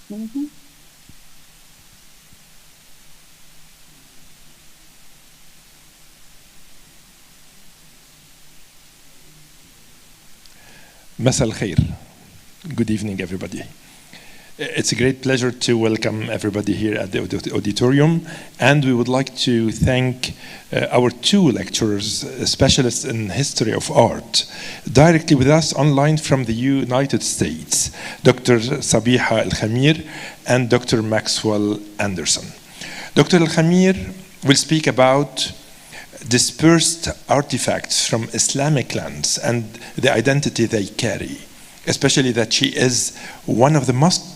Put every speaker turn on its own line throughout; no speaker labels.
Mhm.
مساء الخير. Good evening, everybody. It's a great pleasure to welcome everybody here at the auditorium, and we would like to thank our two lecturers, specialists in history of art, directly with us online from the United States, Dr. Sabiha Al Khemir and Dr. Maxwell Anderson. Dr. Al Khemir will speak about dispersed artifacts from Islamic lands and the identity they carry, especially that she is one of the most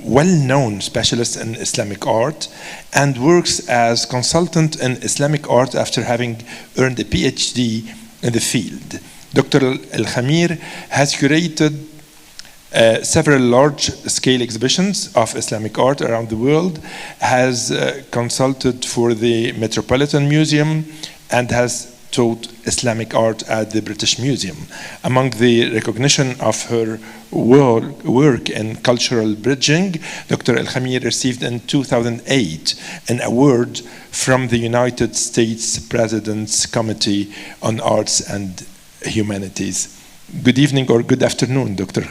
well-known specialists in Islamic art and works as consultant in Islamic art after having earned a PhD in the field. Dr. Al Khemir has curated several large-scale exhibitions of Islamic art around the world, has consulted for the Metropolitan Museum, and has taught Islamic art at the British Museum. Among the recognition of her work in cultural bridging, Dr. Al Khemir received in 2008 an award from the United States President's Committee on Arts and Humanities. Good evening or good afternoon, Dr.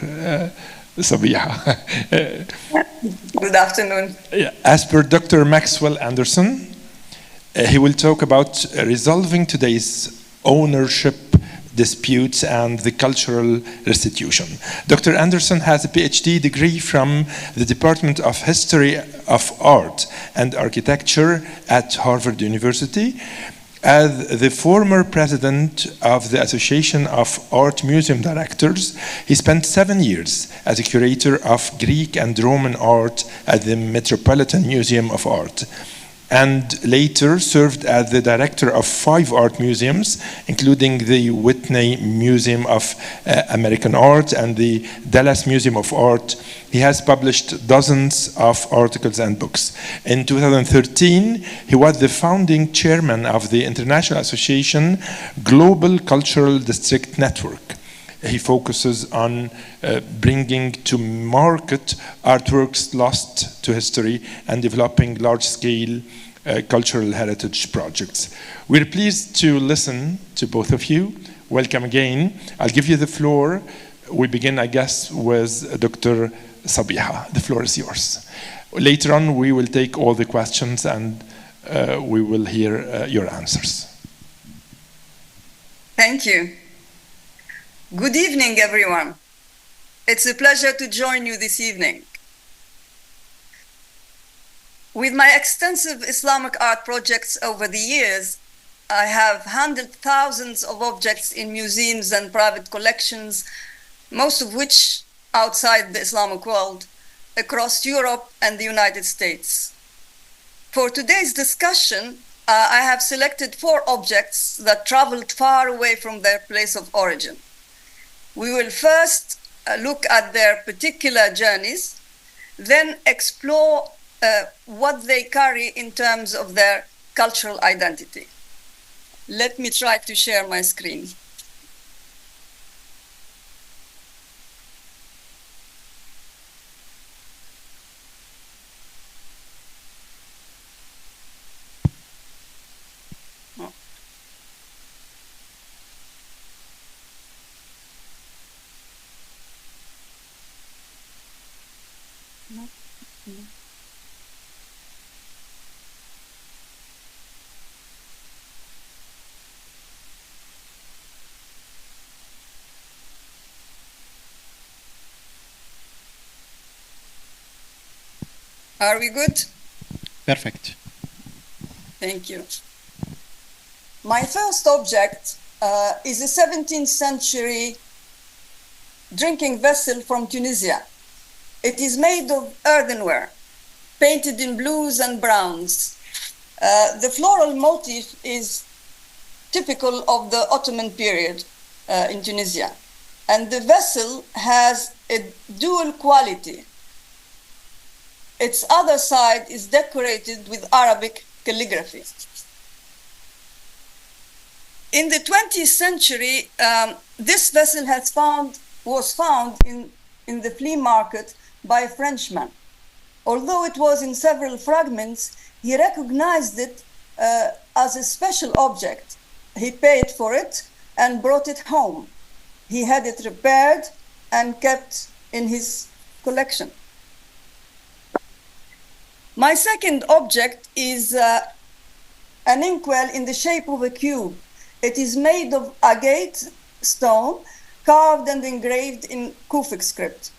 Sabiha.
Good afternoon.
As per Dr. Maxwell Anderson, he will talk about resolving today's ownership disputes and the cultural restitution. Dr. Anderson has a PhD degree from the Department of History of Art and Architecture at Harvard University. As the former president of the Association of Art Museum Directors, he spent 7 years as a curator of Greek and Roman art at the Metropolitan Museum of Art, and later served as the director of 5 art museums, including the Whitney Museum of American Art and the Dallas Museum of Art. He has published dozens of articles and books. In 2013, he was the founding chairman of the International Association Global Cultural District Network. He focuses on bringing to market artworks lost to history and developing large-scale cultural heritage projects. We're pleased to listen to both of you. Welcome again. I'll give you the floor. We begin, I guess, with Dr. Sabiha. The floor is yours. Later on, we will take all the questions and we will hear your answers.
Thank you. Good evening, everyone. It's a pleasure to join you this evening. With my extensive Islamic art projects over the years, I have handled thousands of objects in museums and private collections, most of which outside the Islamic world, across Europe and the United States. For today's discussion, I have selected 4 objects that traveled far away from their place of origin. We will first look at their particular journeys, then explore what they carry in terms of their cultural identity. Let me try to share my screen. Are we good?
Perfect.
Thank you. My first object is a 17th century drinking vessel from Tunisia. It is made of earthenware, painted in blues and browns. The floral motif is typical of the Ottoman period in Tunisia. And the vessel has a dual quality. Its other side is decorated with Arabic calligraphy. In the 20th century, this vessel was found in the flea market by a Frenchman. Although it was in several fragments, he recognized it as a special object. He paid for it and brought it home. He had it repaired and kept in his collection. My second object is an inkwell in the shape of a cube. It is made of agate stone, carved and engraved in Kufic script.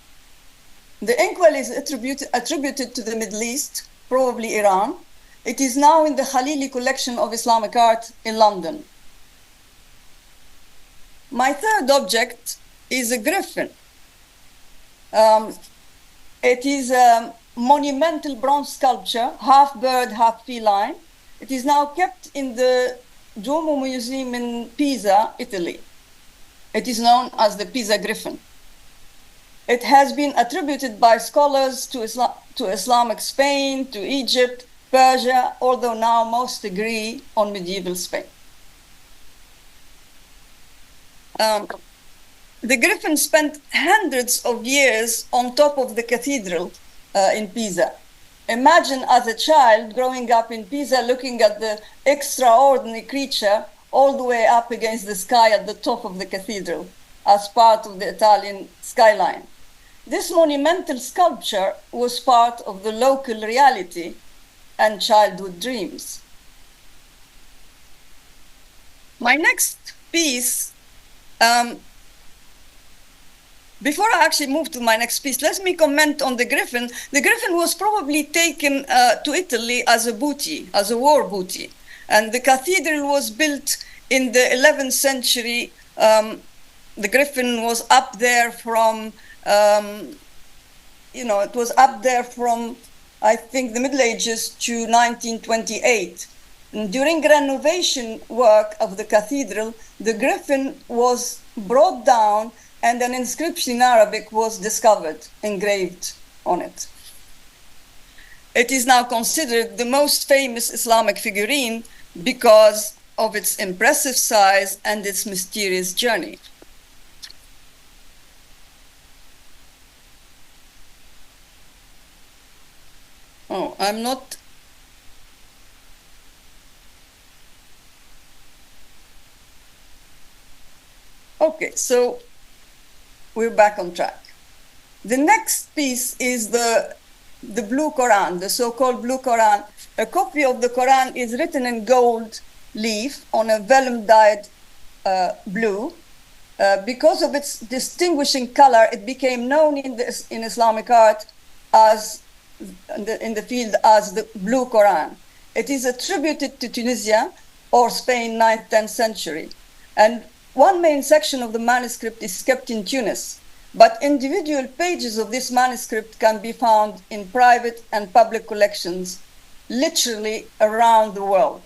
The inkwell is attributed to the Middle East, probably Iran. It is now in the Khalili collection of Islamic art in London. My third object is a griffin. It is a monumental bronze sculpture, half bird, half feline. It is now kept in the Duomo Museum in Pisa, Italy. It is known as the Pisa Griffin. It has been attributed by scholars to Islamic Spain, to Egypt, Persia, although now most agree on medieval Spain. The griffin spent hundreds of years on top of the cathedral in Pisa. Imagine as a child growing up in Pisa looking at the extraordinary creature all the way up against the sky at the top of the cathedral as part of the Italian skyline. This monumental sculpture was part of the local reality and childhood dreams. My next piece, before I actually move to my next piece, let me comment on the griffin. The griffin was probably taken to Italy as a booty, as a war booty. And the cathedral was built in the 11th century. The griffin was up there from, it was up there from, I think, the Middle Ages to 1928. And during renovation work of the cathedral, the griffin was brought down and an inscription in Arabic was discovered, engraved on it. It is now considered the most famous Islamic figurine because of its impressive size and its mysterious journey. Oh, I'm not. Okay, so we're back on track. The next piece is the Blue Quran, the so-called Blue Quran. A copy of the Quran is written in gold leaf on a vellum-dyed blue. Because of its distinguishing color, it became known in Islamic art as in the field as the Blue Quran. It is attributed to Tunisia or Spain, 9th, 10th century. And one main section of the manuscript is kept in Tunis, but individual pages of this manuscript can be found in private and public collections literally around the world.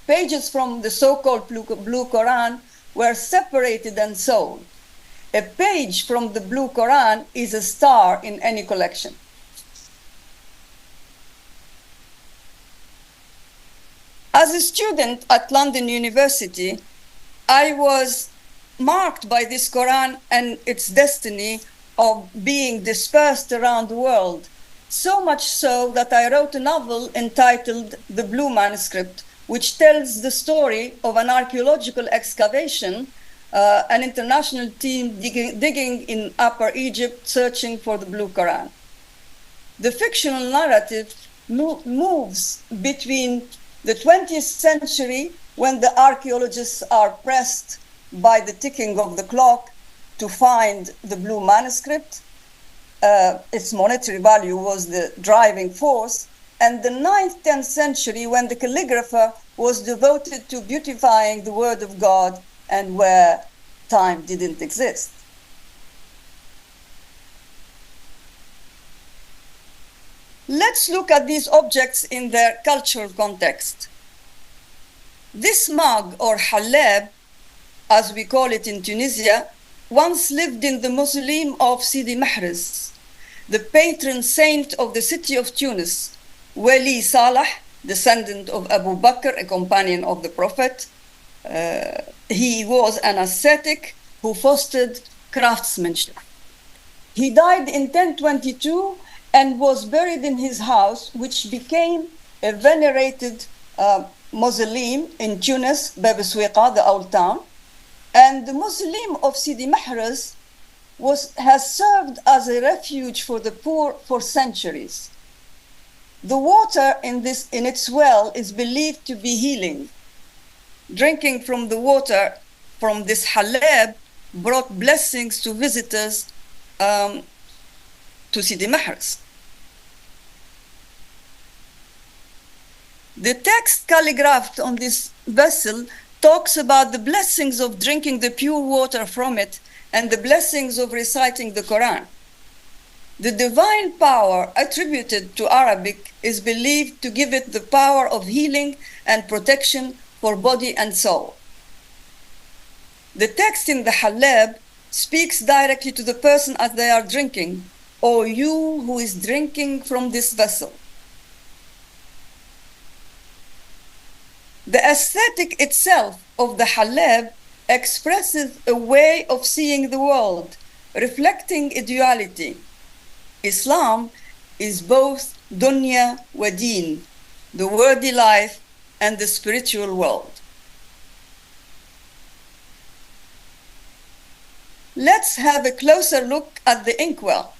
Pages from the so-called Blue Quran were separated and sold. A page from the Blue Quran is a star in any collection. As a student at London University, I was marked by this Quran and its destiny of being dispersed around the world, so much so that I wrote a novel entitled The Blue Manuscript, which tells the story of an archaeological excavation, an international team digging in Upper Egypt searching for the Blue Quran. The fictional narrative moves between the 20th century, when the archaeologists are pressed by the ticking of the clock to find the Blue Manuscript. Its monetary value was the driving force. And the 9th, 10th century, when the calligrapher was devoted to beautifying the word of God and where time didn't exist. Let's look at these objects in their cultural context. This mug, or halab, as we call it in Tunisia, once lived in the mausoleum of Sidi Mahriz, the patron saint of the city of Tunis. Wali Salah, descendant of Abu Bakr, a companion of the Prophet. He was an ascetic who fostered craftsmanship. He died in 1022 and was buried in his house, which became a venerated mausoleum in Tunis, Bab Swiqa, the old town. And the mausoleum of Sidi Mahraz has served as a refuge for the poor for centuries. The water in its well is believed to be healing. Drinking from the water from this halab brought blessings to visitors to Sidi Mahraz. The text calligraphed on this vessel talks about the blessings of drinking the pure water from it and the blessings of reciting the Quran. The divine power attributed to Arabic is believed to give it the power of healing and protection for body and soul. The text in the halab speaks directly to the person as they are drinking, "O you who is drinking from this vessel." The aesthetic itself of the halab expresses a way of seeing the world, reflecting a duality. Islam is both dunya wa deen, the worldly life and the spiritual world. Let's have a closer look at the inkwell.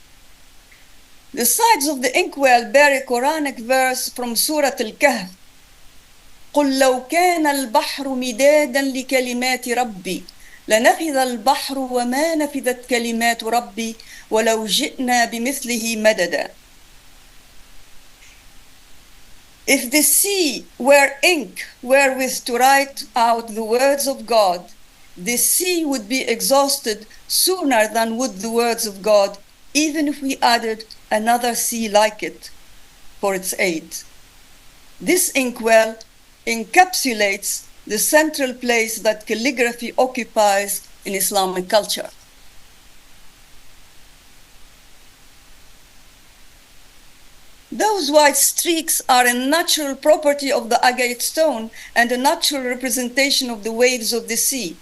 The sides of the inkwell bear a Quranic verse from Surah Al-Kahf. قل لو كان البحر مدادا لكلمات ربي لنفذ البحر وما نفذت كلمات ربي ولو جئنا بمثله مددا. If the sea were ink wherewith to write out the words of God, the sea would be exhausted sooner than would the words of God, even if we added another sea like it for its aid. This inkwell encapsulates the central place that calligraphy occupies in Islamic culture. Those white streaks are a natural property of the agate stone and a natural representation of the waves of the sea.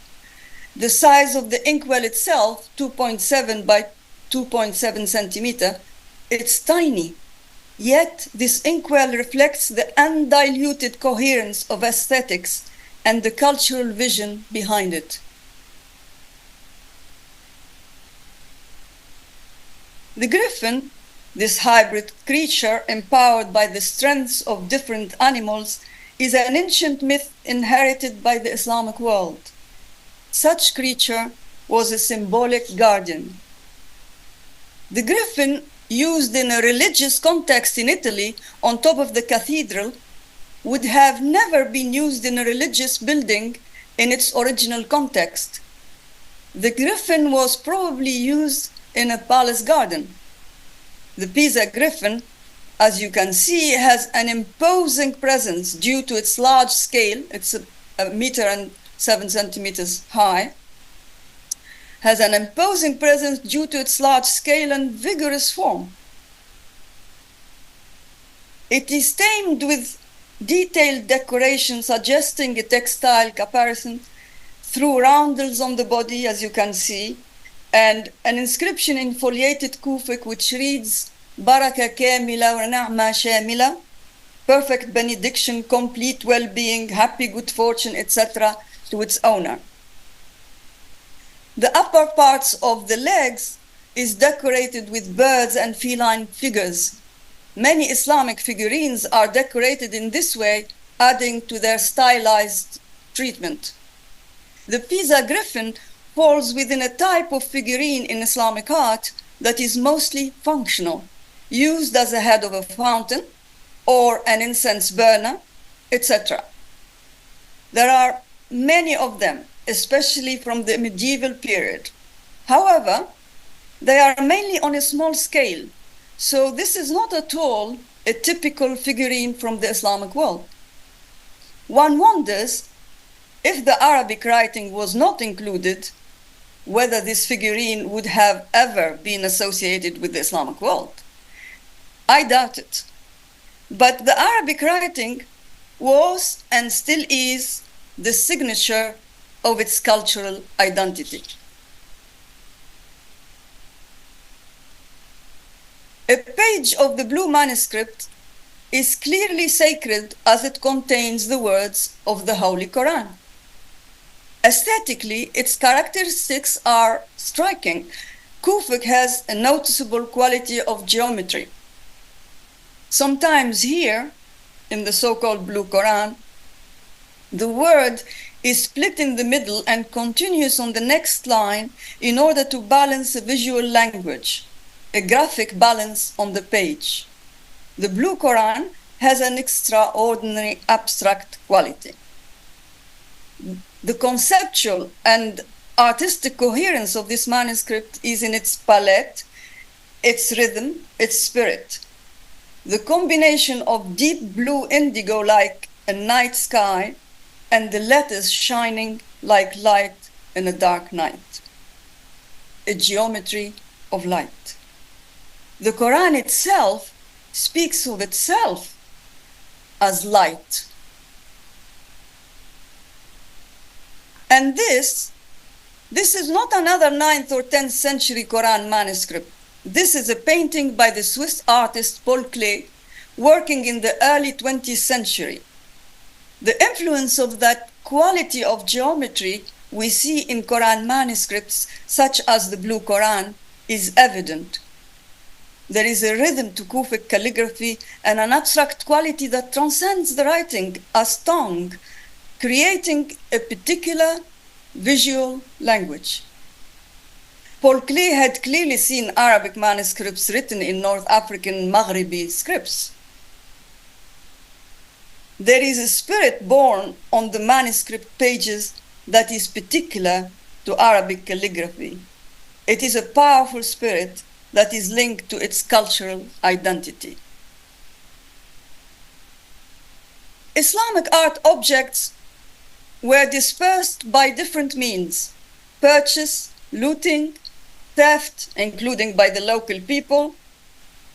The size of the inkwell itself, 2.7 by 2.7 centimeter, it's tiny. Yet this inkwell reflects the undiluted coherence of aesthetics and the cultural vision behind it. The griffin, this hybrid creature empowered by the strengths of different animals, is an ancient myth inherited by the Islamic world. Such creature was a symbolic guardian. The griffin, used in a religious context in Italy on top of the cathedral, would have never been used in a religious building in its original context. The griffin was probably used in a palace garden. The Pisa griffin, as you can see, has an imposing presence due to its large scale. It's a meter and 7 centimeters high. Has an imposing presence due to its large scale and vigorous form. It is tamed with detailed decoration suggesting a textile caparison through roundels on the body, as you can see, and an inscription in foliated Kufic which reads, Baraka kamila wa na'ma shamila, perfect benediction, complete well-being, happy good fortune, etc., to its owner. The upper parts of the legs is decorated with birds and feline figures. Many Islamic figurines are decorated in this way, adding to their stylized treatment. The Pisa griffin falls within a type of figurine in Islamic art that is mostly functional, used as a head of a fountain or an incense burner, etc. There are many of them, especially from the medieval period. However, they are mainly on a small scale, so this is not at all a typical figurine from the Islamic world. One wonders if the Arabic writing was not included, whether this figurine would have ever been associated with the Islamic world. I doubt it. But the Arabic writing was and still is the signature of its cultural identity. A page of the blue manuscript is clearly sacred as it contains the words of the Holy Quran. Aesthetically, its characteristics are striking. Kufuk has a noticeable quality of geometry. Sometimes here, in the so-called Blue Quran, the word is split in the middle and continues on the next line in order to balance a visual language, a graphic balance on the page. The Blue Quran has an extraordinary abstract quality. The conceptual and artistic coherence of this manuscript is in its palette, its rhythm, its spirit. The combination of deep blue indigo like a night sky and the letters shining like light in a dark night. A geometry of light. The Quran itself speaks of itself as light. And this is not another 9th or 10th century Quran manuscript. This is a painting by the Swiss artist Paul Klee, working in the early 20th century. The influence of that quality of geometry we see in Quran manuscripts, such as the Blue Quran, is evident. There is a rhythm to Kufic calligraphy and an abstract quality that transcends the writing as tongue, creating a particular visual language. Paul Klee had clearly seen Arabic manuscripts written in North African Maghribi scripts. There is a spirit born on the manuscript pages that is particular to Arabic calligraphy. It is a powerful spirit that is linked to its cultural identity. Islamic art objects were dispersed by different means: purchase, looting, theft, including by the local people,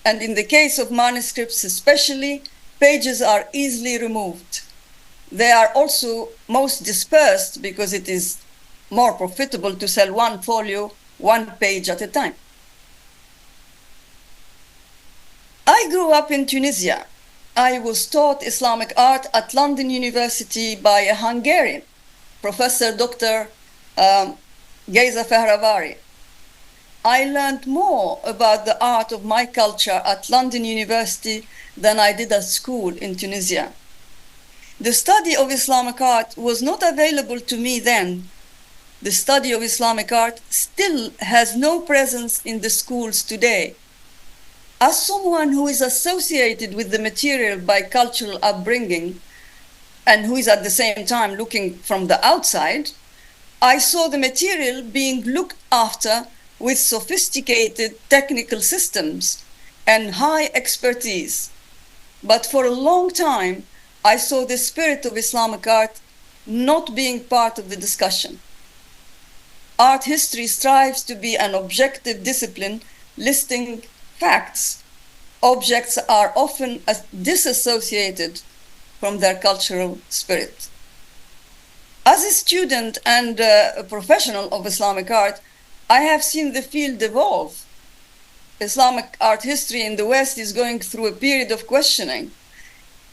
and in the case of manuscripts especially, pages are easily removed. They are also most dispersed because it is more profitable to sell one folio, one page at a time. I grew up in Tunisia. I was taught Islamic art at London University by a Hungarian, Professor Dr. Geza Fehravari. I learned more about the art of my culture at London University than I did at school in Tunisia. The study of Islamic art was not available to me then. The study of Islamic art still has no presence in the schools today. As someone who is associated with the material by cultural upbringing and who is at the same time looking from the outside, I saw the material being looked after with sophisticated technical systems and high expertise. But for a long time, I saw the spirit of Islamic art not being part of the discussion. Art history strives to be an objective discipline listing facts. Objects are often disassociated from their cultural spirit. As a student and a professional of Islamic art, I have seen the field evolve. Islamic art history in the West is going through a period of questioning.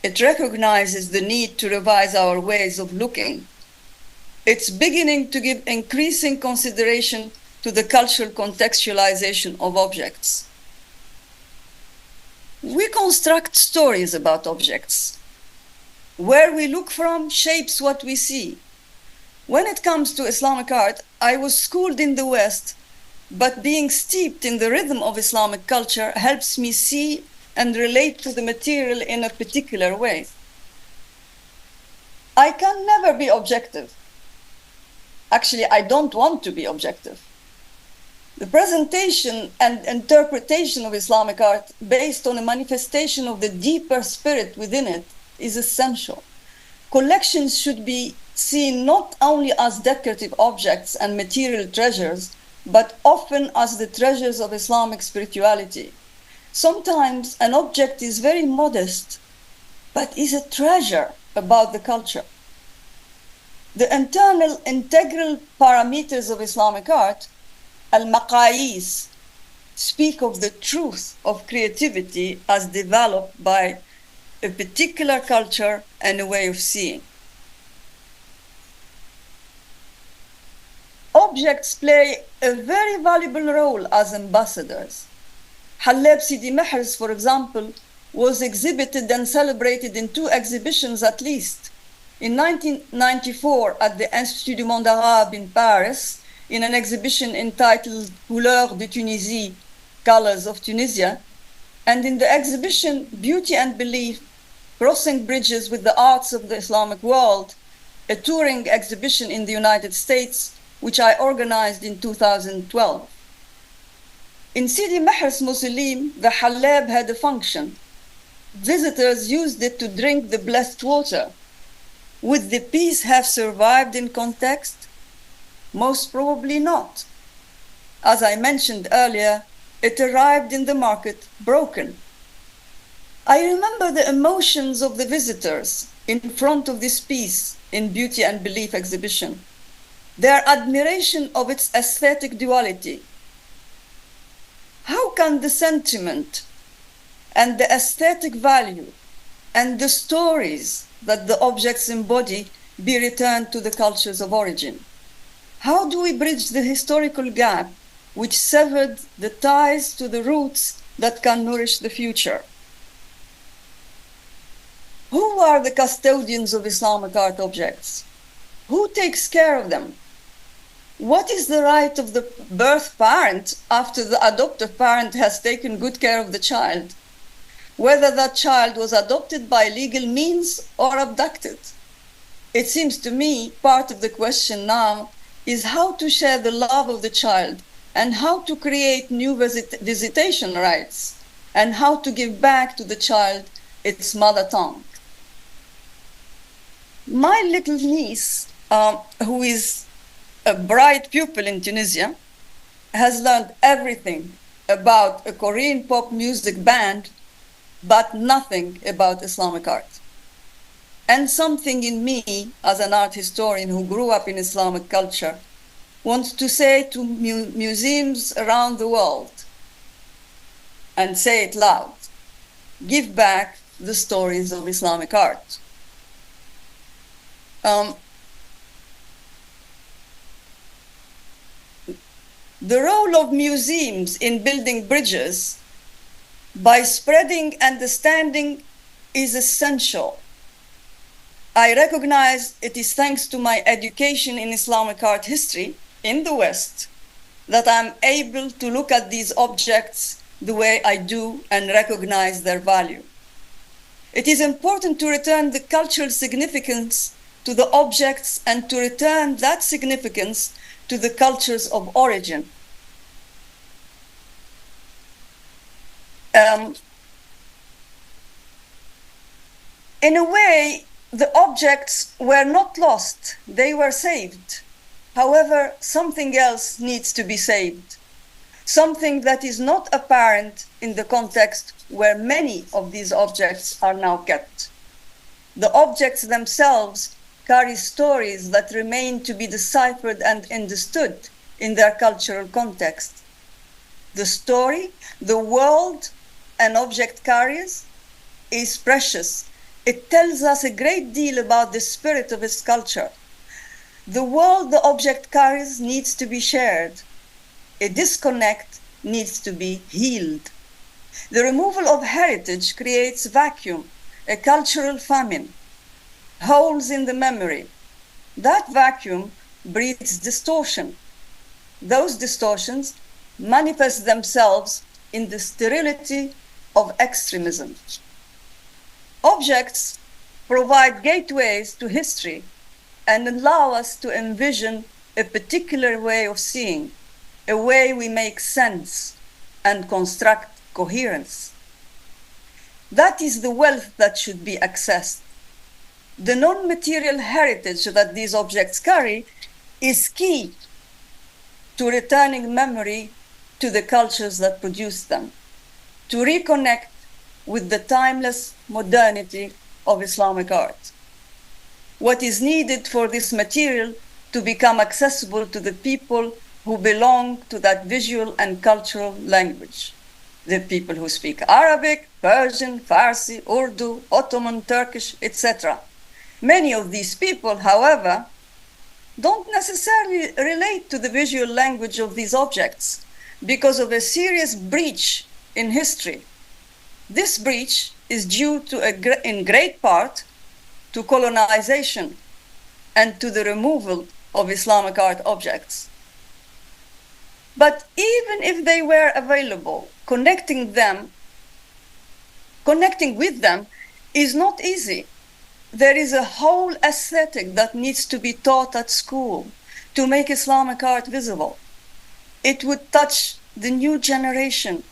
It recognizes the need to revise our ways of looking. It's beginning to give increasing consideration to the cultural contextualization of objects. We construct stories about objects. Where we look from shapes what we see. When it comes to Islamic art, I was schooled in the West, but being steeped in the rhythm of Islamic culture helps me see and relate to the material in a particular way. I can never be objective. Actually, I don't want to be objective. The presentation and interpretation of Islamic art based on a manifestation of the deeper spirit within it is essential. Collections should be seen not only as decorative objects and material treasures, but often as the treasures of Islamic spirituality. Sometimes an object is very modest, but is a treasure about the culture. The integral parameters of Islamic art, al-maqayis, speak of the truth of creativity as developed by a particular culture and a way of seeing. Objects play a very valuable role as ambassadors. Haleb Sidi Mehr's, for example, was exhibited and celebrated in 2 exhibitions at least. In 1994 at the Institut du Monde Arabe in Paris, in an exhibition entitled Couleurs de Tunisie, Colors of Tunisia, and in the exhibition Beauty and Belief, Crossing Bridges with the Arts of the Islamic World, a touring exhibition in the United States, which I organized in 2012. In Sidi Mehr's mausoleum, the Halab had a function. Visitors used it to drink the blessed water. Would the piece have survived in context? Most probably not. As I mentioned earlier, it arrived in the market broken. I remember the emotions of the visitors in front of this piece in Beauty and Belief exhibition, their admiration of its aesthetic duality. How can the sentiment and the aesthetic value and the stories that the objects embody be returned to the cultures of origin? How do we bridge the historical gap which severed the ties to the roots that can nourish the future? Who are the custodians of Islamic art objects? Who takes care of them? What is the right of the birth parent after the adoptive parent has taken good care of the child? Whether that child was adopted by legal means or abducted. It seems to me part of the question now is how to share the love of the child and how to create new visitation rights and how to give back to the child its mother tongue. My little niece, who is a bright pupil in Tunisia, has learned everything about a Korean pop music band, but nothing about Islamic art. And something in me, as an art historian who grew up in Islamic culture, wants to say to museums around the world, and say it loud, give back the stories of Islamic art. The role of museums in building bridges by spreading understanding is essential. I recognize it is thanks to my education in Islamic art history in the West that I'm able to look at these objects the way I do and recognize their value. It is important to return the cultural significance to the objects and to return that significance to the cultures of origin. In a way, the objects were not lost, they were saved. However, something else needs to be saved, something that is not apparent in the context where many of these objects are now kept. The objects themselves carry stories that remain to be deciphered and understood in their cultural context. The story, the world an object carries is precious. It tells us a great deal about the spirit of its culture. The world the object carries needs to be shared. A disconnect needs to be healed. The removal of heritage creates vacuum, a cultural famine, holes in the memory. That vacuum breeds distortion. Those distortions manifest themselves in the sterility of extremism. Objects provide gateways to history and allow us to envision a particular way of seeing, a way we make sense and construct coherence. That is the wealth that should be accessed. The non-material heritage that these objects carry is key to returning memory to the cultures that produce them, to reconnect with the timeless modernity of Islamic art. What is needed for this material to become accessible to the people who belong to that visual and cultural language. The people who speak Arabic, Persian, Farsi, Urdu, Ottoman, Turkish, etc. Many of these people, however, don't necessarily relate to the visual language of these objects because of a serious breach in history. This breach is due to, in great part, to colonization and to the removal of Islamic art objects. But even if they were available, connecting with them is not easy. There is a whole aesthetic that needs to be taught at school to make Islamic art visible. It would touch the new generation.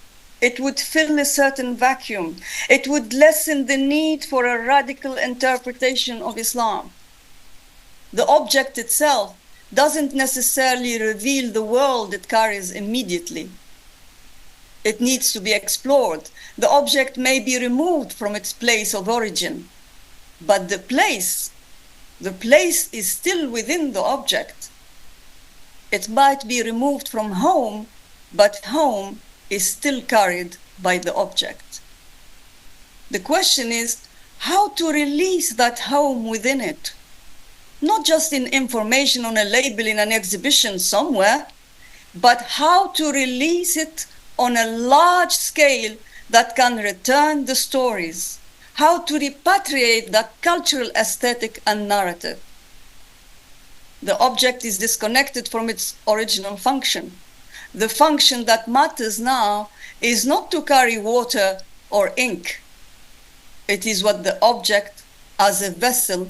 It would fill a certain vacuum. It would lessen the need for a radical interpretation of Islam. The object itself doesn't necessarily reveal the world it carries immediately. It needs to be explored. The object may be removed from its place of origin, but the place is still within the object. It might be removed from home, but home is still carried by the object. The question is how to release that home within it. Not just in information on a label in an exhibition somewhere, but how to release it on a large scale that can return the stories, how to repatriate that cultural aesthetic and narrative. The object is disconnected from its original function. The function that matters now is not to carry water or ink. It is what the object as a vessel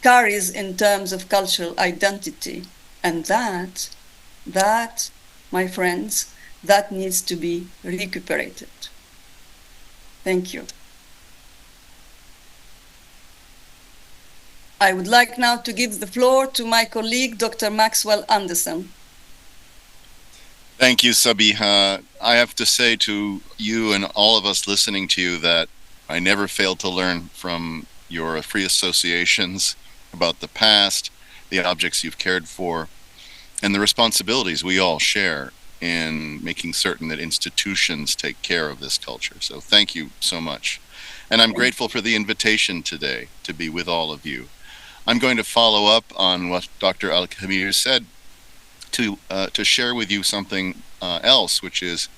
carries in terms of cultural identity. And that, my friends, that needs to be recuperated. Thank you. I would like now to give the floor to my colleague, Dr. Maxwell Anderson.
Thank you, Sabiha. I have to say to you and all of us listening to you that I never fail to learn from your free associations about the past, the objects you've cared for, and the responsibilities we all share in making certain that institutions take care of this culture. So thank you so much. And I'm grateful for the invitation today to be with all of you. I'm going to follow up on what Dr. Al Khemir said to share with you something else, which is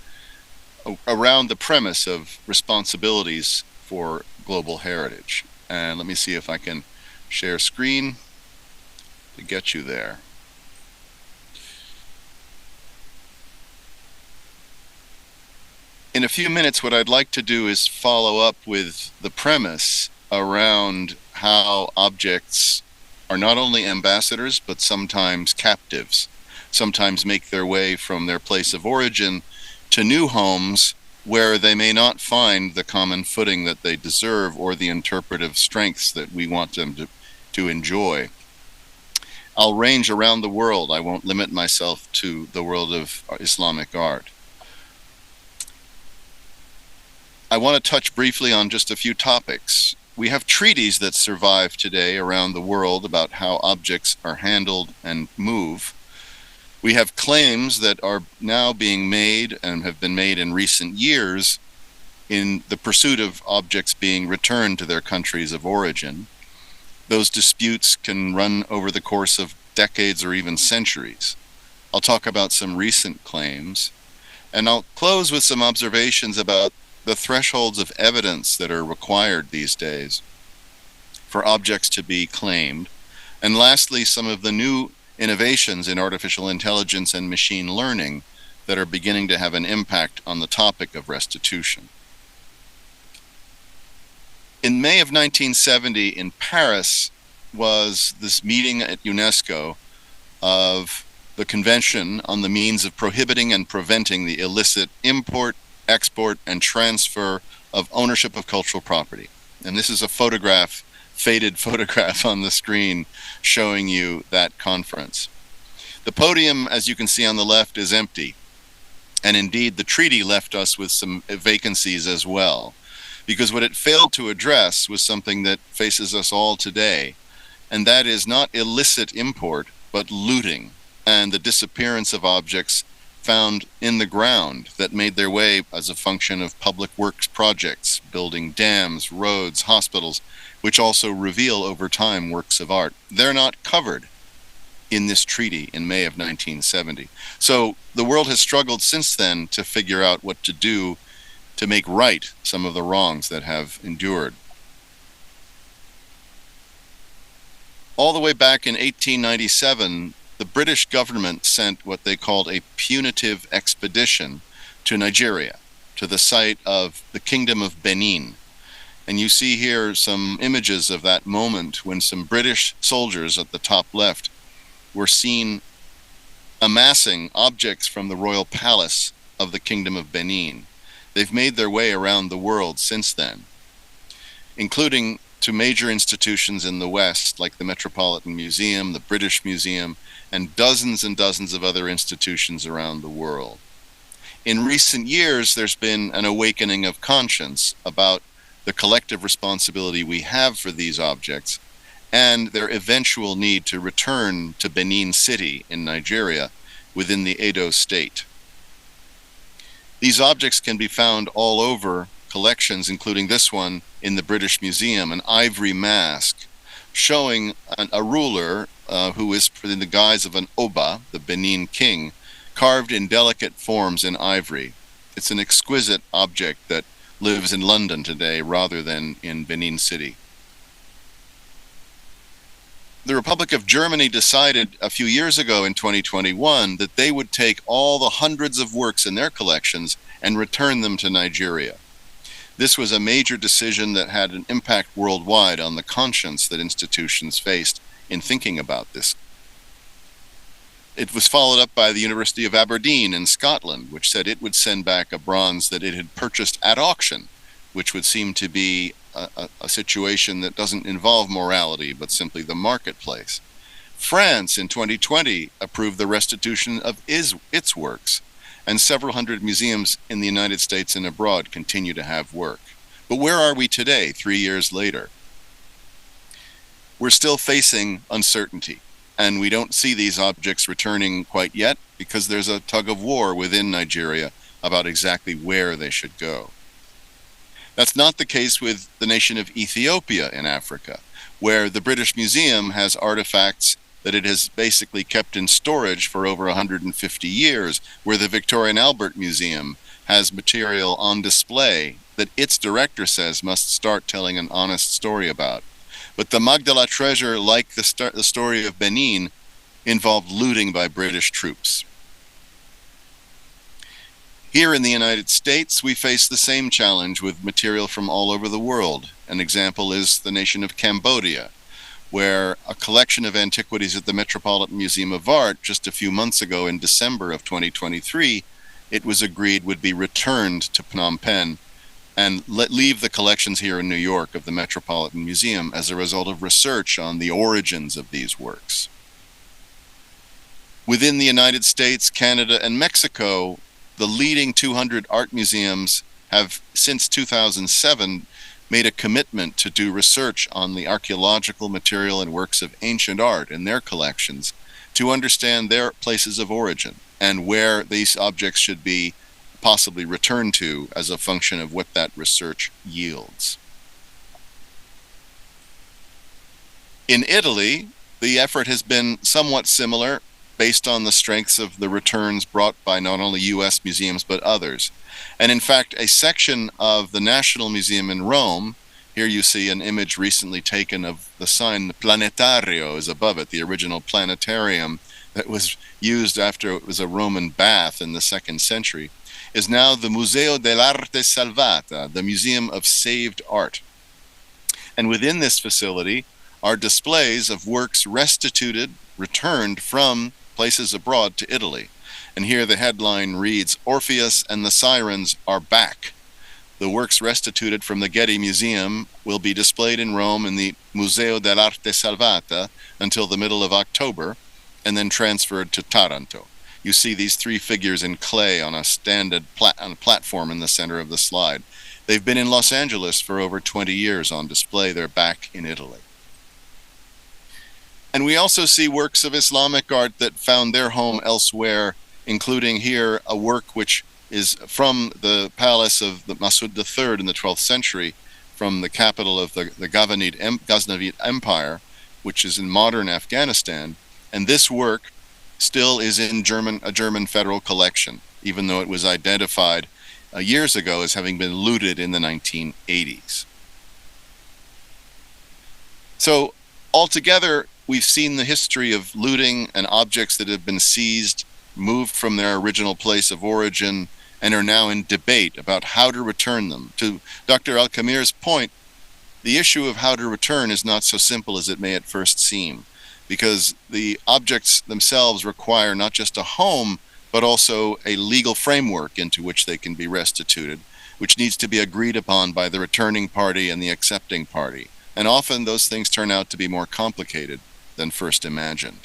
around the premise of responsibilities for global heritage. And let me see if I can share screen to get you there. In a few minutes, what I'd like to do is follow up with the premise around how objects are not only ambassadors, but sometimes captives, sometimes make their way from their place of origin to new homes where they may not find the common footing that they deserve or the interpretive strengths that we want them to enjoy. I'll range around the world. I won't limit myself to the world of Islamic art. I want to touch briefly on just a few topics. We have treaties that survive today around the world about how objects are handled and move. We have claims that are now being made and have been made in recent years in the pursuit of objects being returned to their countries of origin. Those disputes can run over the course of decades or even centuries. I'll talk about some recent claims, and I'll close with some observations about the thresholds of evidence that are required these days for objects to be claimed. And lastly, some of the new innovations in artificial intelligence and machine learning that are beginning to have an impact on the topic of restitution. In May of 1970 in Paris was this meeting at UNESCO of the Convention on the Means of Prohibiting and Preventing the Illicit Import, Export, and Transfer of Ownership of Cultural Property. And this is a photograph, faded photograph on the screen showing you that conference. The podium, as you can see on the left, is empty. And indeed, the treaty left us with some vacancies as well, because what it failed to address was something that faces us all today, and that is not illicit import, but looting. and the disappearance of objects found in the ground that made their way as a function of public works projects, building dams, roads, hospitals, which also reveal over time works of art. They're not covered in this treaty in May of 1970. So the world has struggled since then to figure out what to do to make right some of the wrongs that have endured. All the way back in 1897, the British government sent what they called a punitive expedition to Nigeria, to the site of the Kingdom of Benin. And you see here some images of that moment when some British soldiers at the top left were seen amassing objects from the royal palace of the Kingdom of Benin. They've made their way around the world since then, including to major institutions in the West, like the Metropolitan Museum, the British Museum, and dozens of other institutions around the world. In recent years, there's been an awakening of conscience about the collective responsibility we have for these objects and their eventual need to return to Benin City in Nigeria within the Edo state. These objects can be found all over collections, including this one in the British Museum, an ivory mask showing a ruler who is in the guise of an Oba, the Benin king, carved in delicate forms in ivory. It's an exquisite object that lives in London today rather than in Benin City. The Republic of Germany decided a few years ago in 2021 that they would take all the hundreds of works in their collections and return them to Nigeria. This was a major decision that had an impact worldwide on the conscience that institutions faced in thinking about this. It was followed up by the University of Aberdeen in Scotland, which said it would send back a bronze that it had purchased at auction, which would seem to be a situation that doesn't involve morality, but simply the marketplace. France in 2020 approved the restitution of its works, and several hundred museums in the United States and abroad continue to have work. But where are we today, 3 years later? We're still facing uncertainty, and we don't see these objects returning quite yet because there's a tug of war within Nigeria about exactly where they should go. That's not the case with the nation of Ethiopia in Africa, where the British Museum has artifacts that it has basically kept in storage for over 150 years, where the Victoria and Albert Museum has material on display that its director says must start telling an honest story about. But the Magdala treasure, like the story of Benin, involved looting by British troops. Here in the United States, we face the same challenge with material from all over the world. An example is the nation of Cambodia, where a collection of antiquities at the Metropolitan Museum of Art just a few months ago in December of 2023, it was agreed would be returned to Phnom Penh and leave the collections here in New York of the Metropolitan Museum as a result of research on the origins of these works. Within the United States, Canada, and Mexico, the leading 200 art museums have, since 2007, made a commitment to do research on the archaeological material and works of ancient art in their collections to understand their places of origin and where these objects should be possibly returned to as a function of what that research yields. In Italy, the effort has been somewhat similar based on the strengths of the returns brought by not only U.S. museums but others. And in fact, a section of the National Museum in Rome, here you see an image recently taken of the sign, the Planetario is above it, the original planetarium that was used after it was a Roman bath in the 2nd century, is now the Museo dell'Arte Salvata, the Museum of Saved Art. And within this facility are displays of works restituted, returned from places abroad to Italy. And here the headline reads, "Orpheus and the Sirens are back." The works restituted from the Getty Museum will be displayed in Rome in the Museo dell'Arte Salvata until the middle of October, and then transferred to Taranto. You see these 3 figures in clay on a on a platform in the center of the slide. They've been in Los Angeles for over 20 years on display. They're back in Italy. And we also see works of Islamic art that found their home elsewhere, including here a work which is from the palace of the Masud III in the 12th century, from the capital of the Ghaznavid Empire, which is in modern Afghanistan. And this work still is in a German federal collection, even though it was identified years ago as having been looted in the 1980s. So altogether, we've seen the history of looting and objects that have been seized, moved from their original place of origin, and are now in debate about how to return them. To Dr. Al Khemir's point, the issue of how to return is not so simple as it may at first seem, because the objects themselves require not just a home, but also a legal framework into which they can be restituted, which needs to be agreed upon by the returning party and the accepting party. And often those things turn out to be more complicated than first imagined.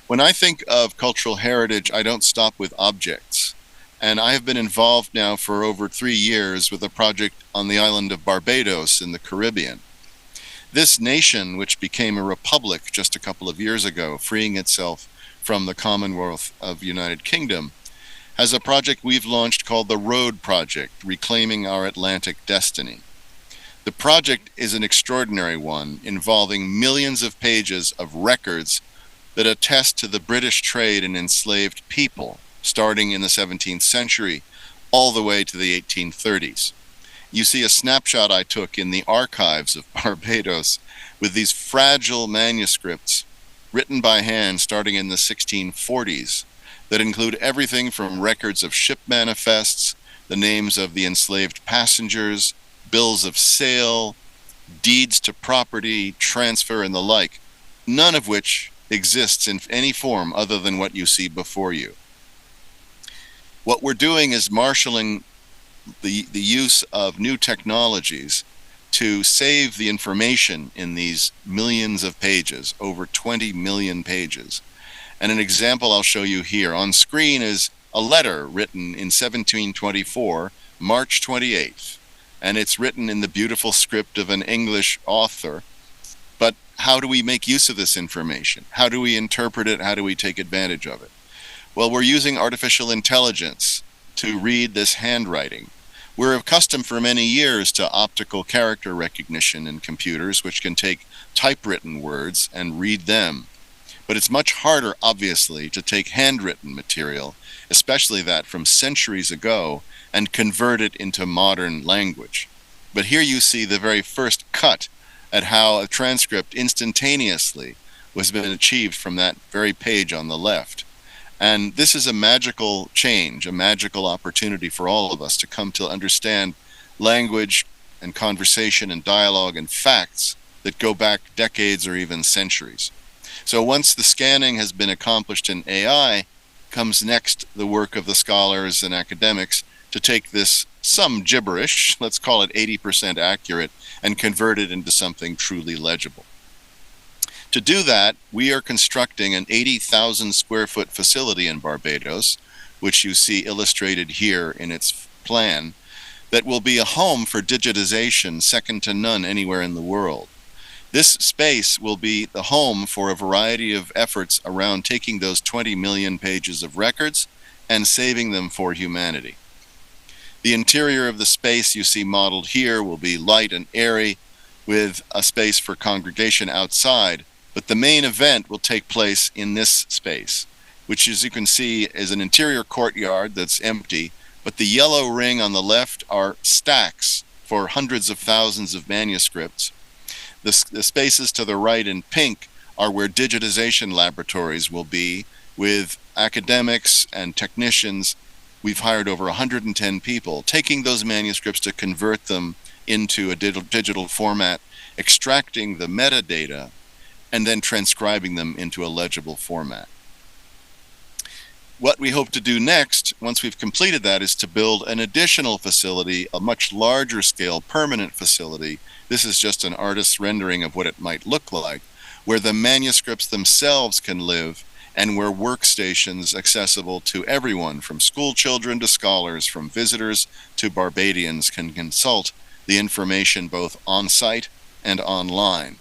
When I think of cultural heritage, I don't stop with objects. And I have been involved now for over 3 years with a project on the island of Barbados in the Caribbean. This nation, which became a republic just a couple of years ago, freeing itself from the Commonwealth of the United Kingdom, has a project we've launched called the Road Project, Reclaiming Our Atlantic Destiny. The project is an extraordinary one, involving millions of pages of records that attest to the British trade in enslaved people, starting in the 17th century all the way to the 1830s. You see a snapshot I took in the archives of Barbados with these fragile manuscripts written by hand starting in the 1640s that include everything from records of ship manifests, the names of the enslaved passengers, bills of sale, deeds to property, transfer, and the like, none of which exists in any form other than what you see before you. What we're doing is marshaling the use of new technologies to save the information in these millions of pages, over 20 million pages. And an example I'll show you here on screen is a letter written in 1724, March 28th. And it's written in the beautiful script of an English author. But how do we make use of this information? How do we interpret it? How do we take advantage of it? Well, we're using artificial intelligence to read this handwriting. We're accustomed for many years to optical character recognition in computers, which can take typewritten words and read them. But it's much harder, obviously, to take handwritten material, especially that from centuries ago, and convert it into modern language. But here you see the very first cut at how a transcript instantaneously was been achieved from that very page on the left. And this is a magical change, a magical opportunity for all of us to come to understand language and conversation and dialogue and facts that go back decades or even centuries. So once the scanning has been accomplished in AI, comes next the work of the scholars and academics to take this some gibberish, let's call it 80% accurate, and convert it into something truly legible. To do that, we are constructing an 80,000 square foot facility in Barbados, which you see illustrated here in its plan, that will be a home for digitization second to none anywhere in the world. This space will be the home for a variety of efforts around taking those 20 million pages of records and saving them for humanity. The interior of the space you see modeled here will be light and airy, with a space for congregation outside, but the main event will take place in this space, which, as you can see, is an interior courtyard that's empty, but the yellow ring on the left are stacks for hundreds of thousands of manuscripts. The spaces to the right in pink are where digitization laboratories will be, with academics and technicians. We've hired over 110 people, taking those manuscripts to convert them into a digital format, extracting the metadata, and then transcribing them into a legible format. What we hope to do next, once we've completed that, is to build an additional facility, a much larger scale, permanent facility. This is just an artist's rendering of what it might look like, where the manuscripts themselves can live, and where workstations accessible to everyone, from school children to scholars, from visitors to Barbadians, can consult the information both on site and online.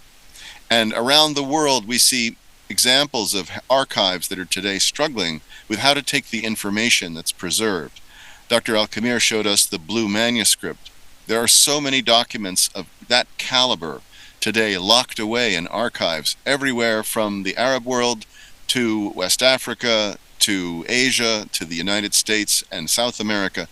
And around the world, we see examples of archives that are today struggling with how to take the information that's preserved. Dr. Al Khemir showed us the blue manuscript. There are so many documents of that caliber today locked away in archives everywhere from the Arab world to West Africa, to Asia, to the United States and South America,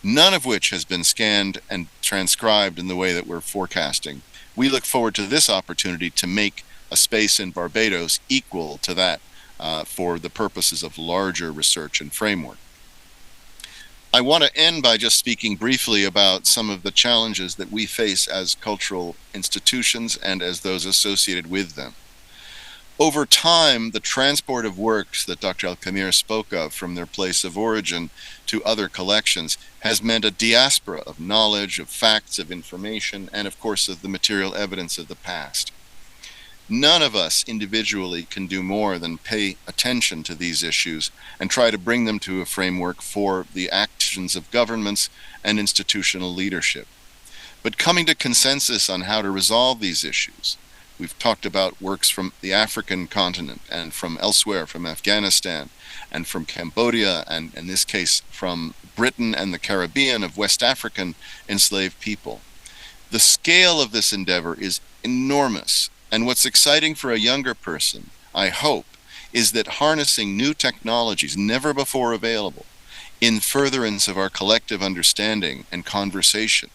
none of which has been scanned and transcribed in the way that we're forecasting. We look forward to this opportunity to make a space in Barbados equal to that for the purposes of larger research and framework. I want to end by just speaking briefly about some of the challenges that we face as cultural institutions and as those associated with them. Over time, the transport of works that Dr. Al Khemir spoke of from their place of origin to other collections has meant a diaspora of knowledge, of facts, of information, and of course of the material evidence of the past. None of us individually can do more than pay attention to these issues and try to bring them to a framework for the actions of governments and institutional leadership. But coming to consensus on how to resolve these issues, we've talked about works from the African continent and from elsewhere, from Afghanistan and from Cambodia, and in this case from Britain and the Caribbean, of West African enslaved people. The scale of this endeavor is enormous. And what's exciting for a younger person, I hope, is that harnessing new technologies never before available in furtherance of our collective understanding and conversation,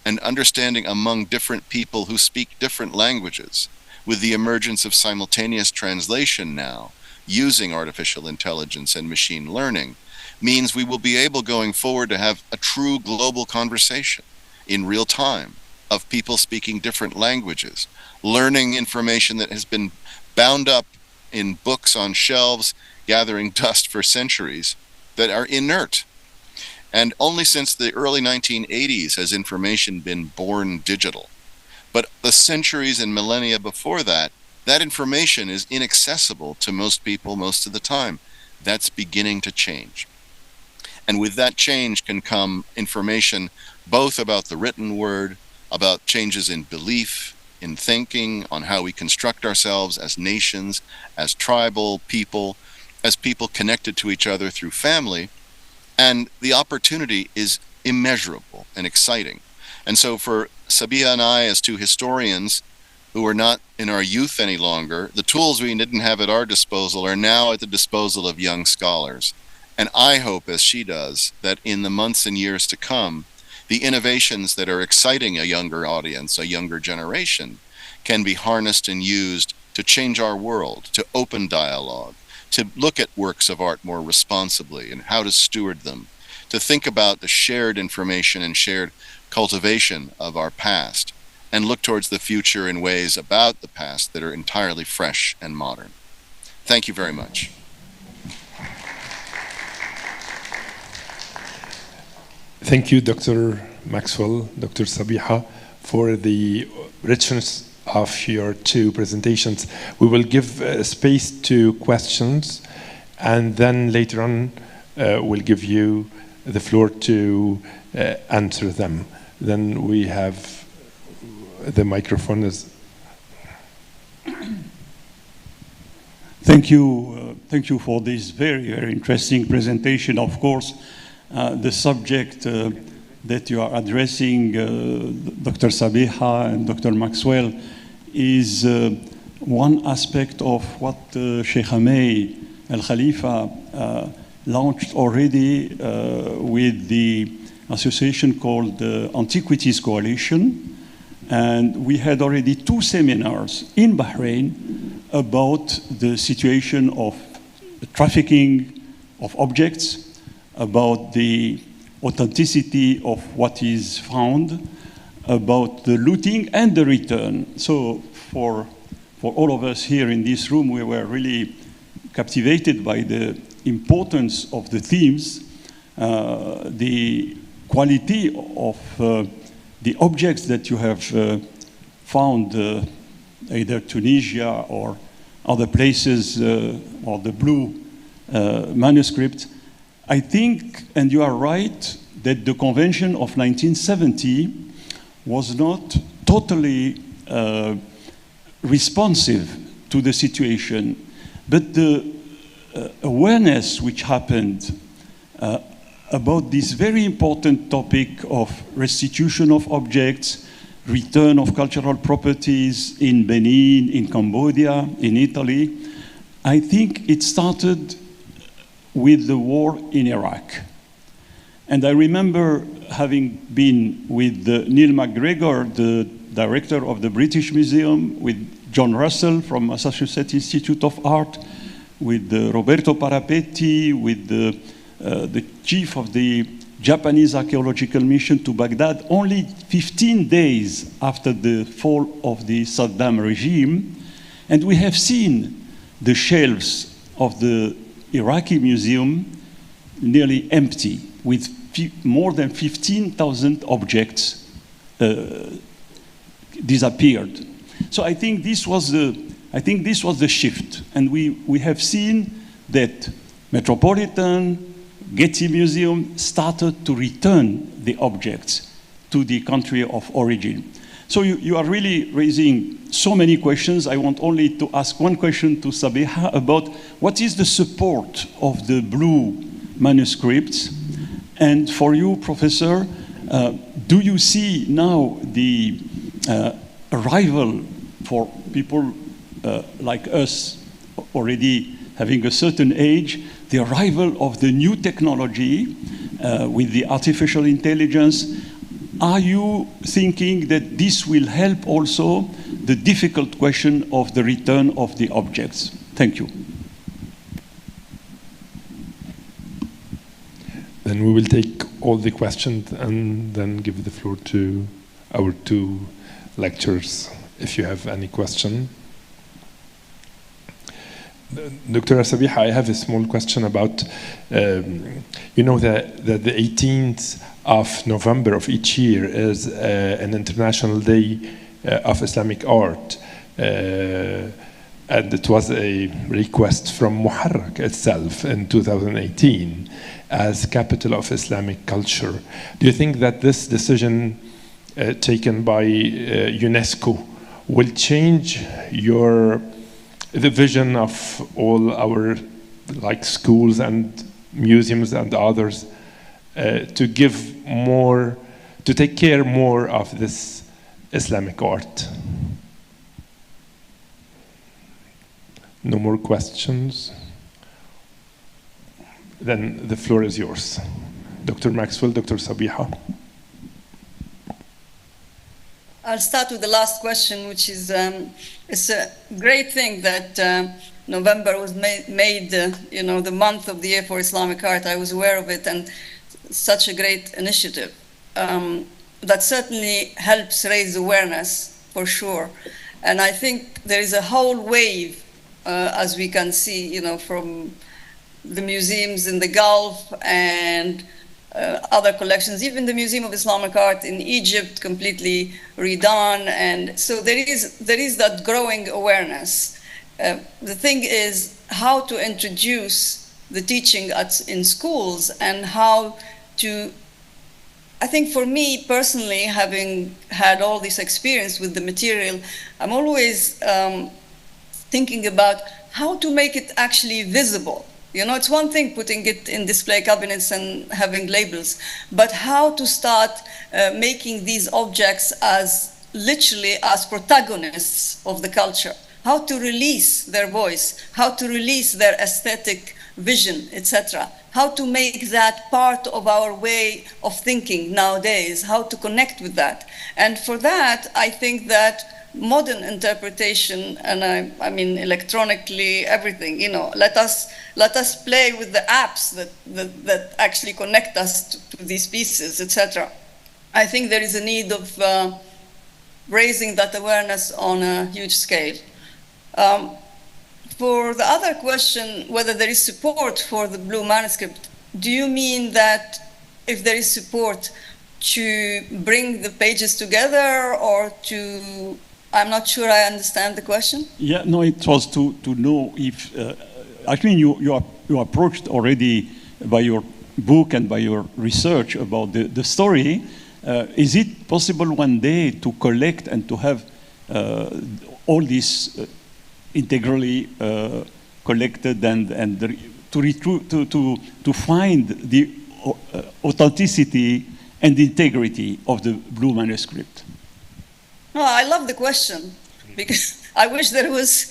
and understanding among different people who speak different languages, with the emergence of simultaneous translation now, using artificial intelligence and machine learning, means we will be able going forward to have a true global conversation in real time of people speaking different languages, learning information that has been bound up in books on shelves, gathering dust for centuries, that are inert. And only since the early 1980s has information been born digital. But the centuries and millennia before that, that information is inaccessible to most people most of the time. That's beginning to change. And with that change can come information both about the written word, about changes in belief, in thinking, on how we construct ourselves as nations, as tribal people, as people connected to each other through family. And the opportunity is immeasurable and exciting. And so for Sabiha and I, as two historians who are not in our youth any longer, the tools we didn't have at our disposal are now at the disposal of young scholars. And I hope, as she does, that in the months and years to come, the innovations that are exciting a younger audience, a younger generation, can be harnessed and used to change our world, to open dialogue, to look at works of art more responsibly and how to steward them, to think about the shared information and shared cultivation of our past, and look towards the future in ways about the past that are entirely fresh and modern. Thank you very much.
Thank you, Dr. Maxwell, Dr. Sabiha, for the richness of your two presentations. We will give space to questions, and then later on we'll give you the floor to answer them. Then we have the microphone is.
Thank you for this very, very interesting presentation. Of course, the subject that you are addressing, Dr. Sabiha and Dr. Maxwell, is one aspect of what Sheikh Hamay Al-Khalifa launched already with the association called the Antiquities Coalition. And we had already 2 seminars in Bahrain about the situation of trafficking of objects, about the authenticity of what is found, about the looting and the return. So for all of us here in this room, we were really captivated by the importance of the themes, the quality of the objects that you have found, either Tunisia or other places, or the blue manuscript. I think, and you are right, that the Convention of 1970 was not totally responsive to the situation. But the awareness which happened about this very important topic of restitution of objects, return of cultural properties in Benin, in Cambodia, in Italy, I think it started with the war in Iraq. And I remember having been with Neil MacGregor, the director of the British Museum, with John Russell from Massachusetts Institute of Art, with Roberto Parapetti, with the chief of the Japanese archaeological mission to Baghdad, only 15 days after the fall of the Saddam regime. And we have seen the shelves of the Iraqi museum nearly empty, with more than 15,000 objects disappeared. So I think this was the shift, and we have seen that Metropolitan, Getty Museum started to return the objects to the country of origin. So you are really raising so many questions. I want only to ask one question to Sabiha about what is the support of the blue manuscripts. And for you, Professor, do you see now the arrival for people like us already having a certain age, the arrival of the new technology with the artificial intelligence? Are you thinking that this will help also the difficult question of the return of the objects? Thank you.
Then we will take all the questions and then give the floor to our two lecturers if you have any question. Dr. Sabiha, I have a small question about, you know that the 18th of November of each year is an International Day of Islamic Art. And it was a request from Muharraq itself in 2018 as capital of Islamic culture. Do you think that this decision taken by UNESCO will change the vision of all our schools and museums and others to give more, to take care more of this Islamic art? No more questions? Then the floor is yours. Dr. Maxwell, Dr. Sabiha.
I'll start with the last question, which is, it's a great thing that November was made the month of the year for Islamic art. I was aware of it, and such a great initiative. That certainly helps raise awareness, for sure. And I think there is a whole wave, as we can see, from the museums in the Gulf and other collections, even the Museum of Islamic Art in Egypt completely redone. And so there is that growing awareness. The thing is how to introduce the teaching in schools and how to, I think for me personally, having had all this experience with the material, I'm always thinking about how to make it actually visible. It's one thing putting it in display cabinets and having labels, but how to start making these objects literally as protagonists of the culture, how to release their voice, how to release their aesthetic vision, etc., how to make that part of our way of thinking nowadays, how to connect with that. And for that, I think that modern interpretation, and I mean electronically, everything, let us play with the apps that actually connect us to these pieces, etc. I think there is a need of raising that awareness on a huge scale. For the other question, whether there is support for the blue manuscript, do you mean that if there is support to bring the pages together, or to, I'm not sure I understand the question.
Yeah, no, it was to know if, actually you approached already by your book and by your research about the story. Is it possible one day to collect and to have all this integrally collected and to find the authenticity and integrity of the blue manuscript?
No, I love the question because I wish there was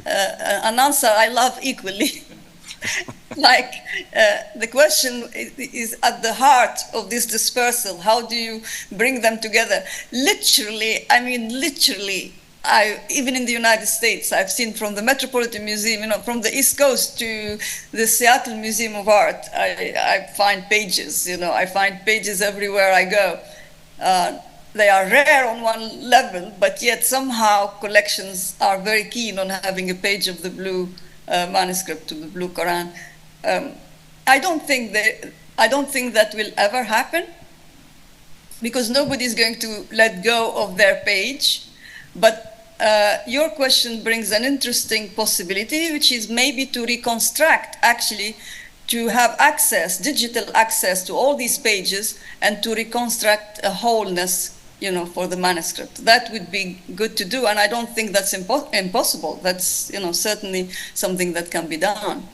an answer I love equally. Like the question is at the heart of this dispersal. How do you bring them together? Literally, I mean, literally, even in the United States, I've seen from the Metropolitan Museum, from the East Coast to the Seattle Museum of Art, I find pages, I find pages everywhere I go. They are rare on one level, but yet somehow collections are very keen on having a page of the blue manuscript to the blue Quran. I don't think that will ever happen because nobody's going to let go of their page. But your question brings an interesting possibility, which is maybe to reconstruct, actually, to have access, digital access to all these pages and to reconstruct a wholeness, for the manuscript. That would be good to do, and I don't think that's impossible. That's, certainly something that can be done.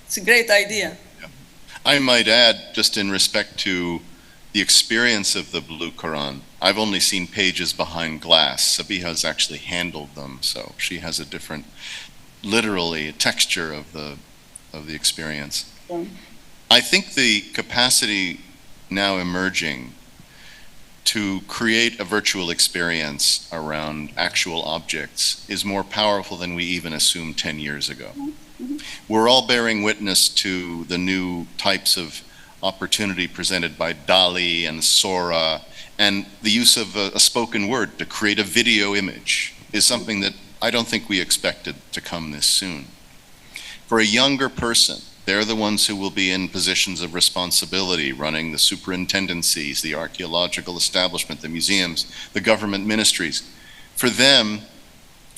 It's a great idea.
Yeah. I might add, just in respect to the experience of the Blue Quran, I've only seen pages behind glass. Sabiha has actually handled them, so she has a different, literally, texture of the experience. Yeah. I think the capacity now emerging to create a virtual experience around actual objects is more powerful than we even assumed 10 years ago. Mm-hmm. We're all bearing witness to the new types of opportunity presented by DALI and Sora, and the use of a spoken word to create a video image is something that I don't think we expected to come this soon. For a younger person, they're the ones who will be in positions of responsibility, running the superintendencies, the archaeological establishment, the museums, the government ministries. For them,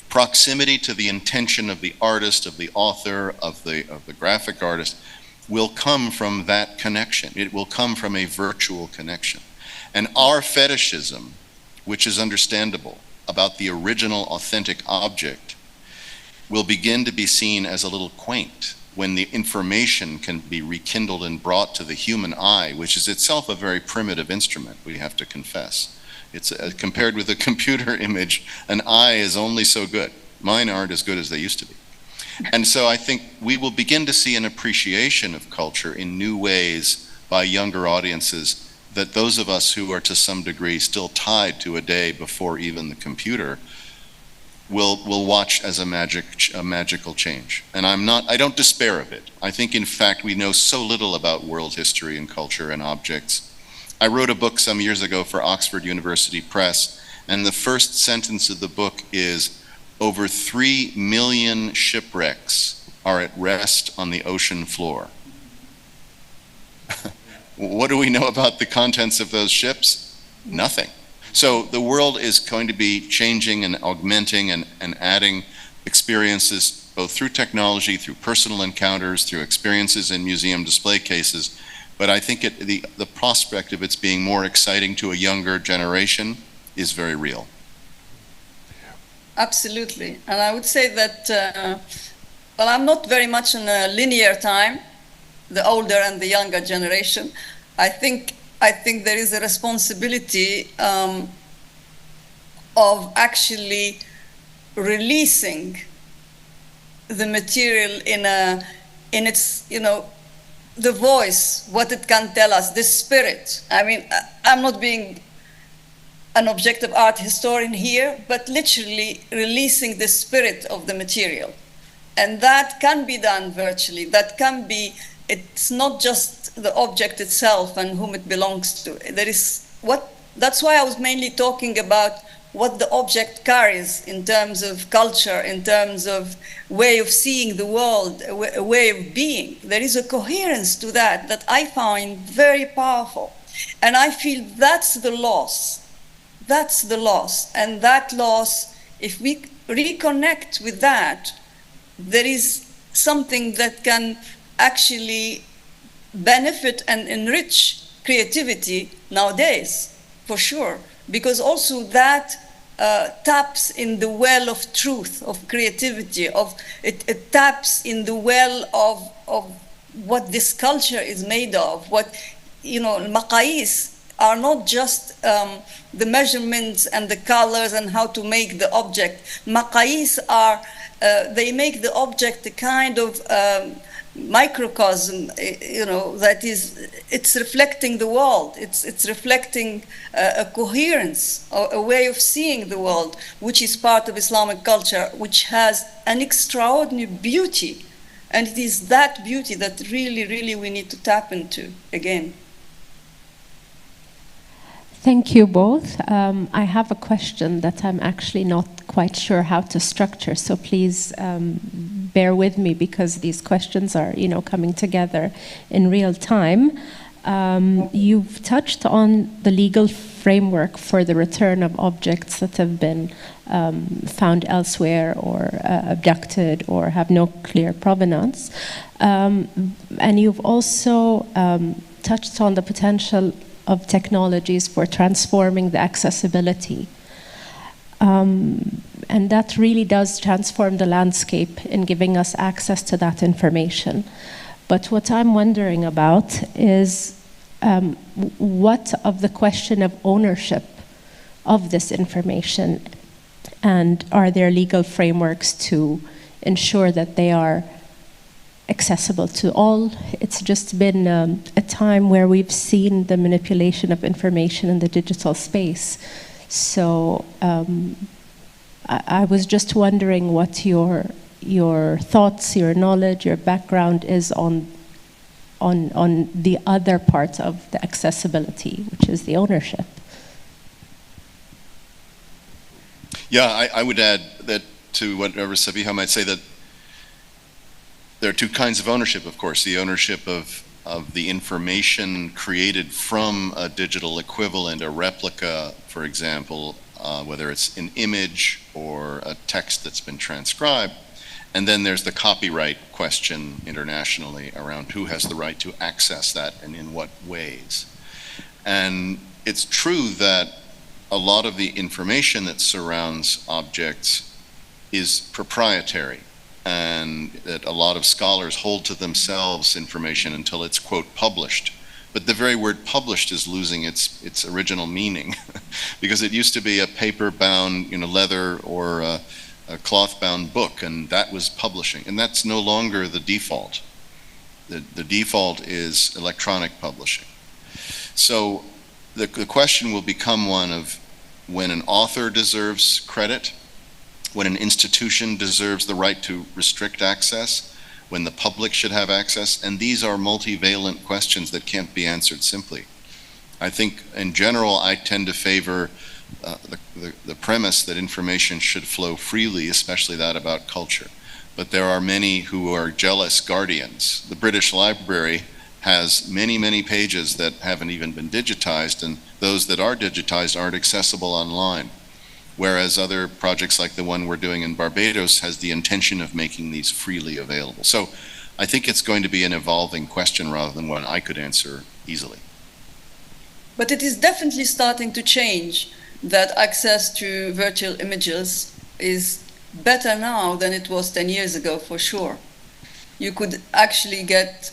proximity to the intention of the artist, of the author, of the graphic artist, will come from that connection. It will come from a virtual connection. And our fetishism, which is understandable, about the original authentic object, will begin to be seen as a little quaint when the information can be rekindled and brought to the human eye, which is itself a very primitive instrument, we have to confess. It's compared with a computer image, an eye is only so good. Mine aren't as good as they used to be. And so I think we will begin to see an appreciation of culture in new ways by younger audiences that those of us who are to some degree still tied to a day before even the computer will watch as a magical change. And I don't despair of it. I think in fact we know so little about world history and culture and objects. I wrote a book some years ago for Oxford University Press, and the first sentence of the book is, over 3 million shipwrecks are at rest on the ocean floor. What do we know about the contents of those ships? Nothing. So the world is going to be changing and augmenting and adding experiences both through technology, through personal encounters, through experiences in museum display cases. But I think the prospect of its being more exciting to a younger generation is very real.
Absolutely. And I would say that, well, I'm not very much in a linear time, the older and the younger generation. I think there is a responsibility of actually releasing the material in its, the voice, what it can tell us, the spirit. I mean, I'm not being an objective art historian here, but literally releasing the spirit of the material. And that can be done virtually. That can be, it's not just the object itself and whom it belongs to. That's why I was mainly talking about what the object carries in terms of culture, in terms of way of seeing the world, a way of being. There is a coherence to that I find very powerful. And I feel that's the loss. That's the loss. And that loss, if we reconnect with that, there is something that can actually benefit and enrich creativity nowadays, for sure. Because also that taps in the well of truth, of creativity, it taps in the well of what this culture is made of. What, maqais are not just the measurements and the colors and how to make the object. Maqais are, they make the object a kind of microcosm, that is, it's reflecting the world. It's reflecting a coherence, a way of seeing the world, which is part of Islamic culture, which has an extraordinary beauty. And it is that beauty that really, really we need to tap into again.
Thank you both. I have a question that I'm actually not quite sure how to structure, so please bear with me because these questions are, coming together in real time. You've touched on the legal framework for the return of objects that have been found elsewhere or abducted or have no clear provenance. And you've also touched on the potential of technologies for transforming the accessibility. And that really does transform the landscape in giving us access to that information. But what I'm wondering about is what of the question of ownership of this information, and are there legal frameworks to ensure that they are accessible to all? It's just been a time where we've seen the manipulation of information in the digital space. So I was just wondering what your thoughts, your knowledge, your background is on the other part of the accessibility, which is the ownership.
Yeah, I would add that to whatever Sabiha might say, that there are two kinds of ownership, of course. The ownership of the information created from a digital equivalent, a replica, for example, whether it's an image or a text that's been transcribed. And then there's the copyright question internationally around who has the right to access that and in what ways. And it's true that a lot of the information that surrounds objects is proprietary, and that a lot of scholars hold to themselves information until it's, quote, published. But the very word published is losing its original meaning because it used to be a paper-bound, leather or a cloth-bound book, and that was publishing. And that's no longer the default. The default is electronic publishing. So the question will become one of when an author deserves credit, when an institution deserves the right to restrict access, when the public should have access, and these are multivalent questions that can't be answered simply. I think in general I tend to favor the premise that information should flow freely, especially that about culture. But there are many who are jealous guardians. The British Library has many, many pages that haven't even been digitized, and those that are digitized aren't accessible online. Whereas other projects like the one we're doing in Barbados has the intention of making these freely available. So I think it's going to be an evolving question rather than one I could answer easily.
But it is definitely starting to change, that access to virtual images is better now than it was 10 years ago, for sure. You could actually get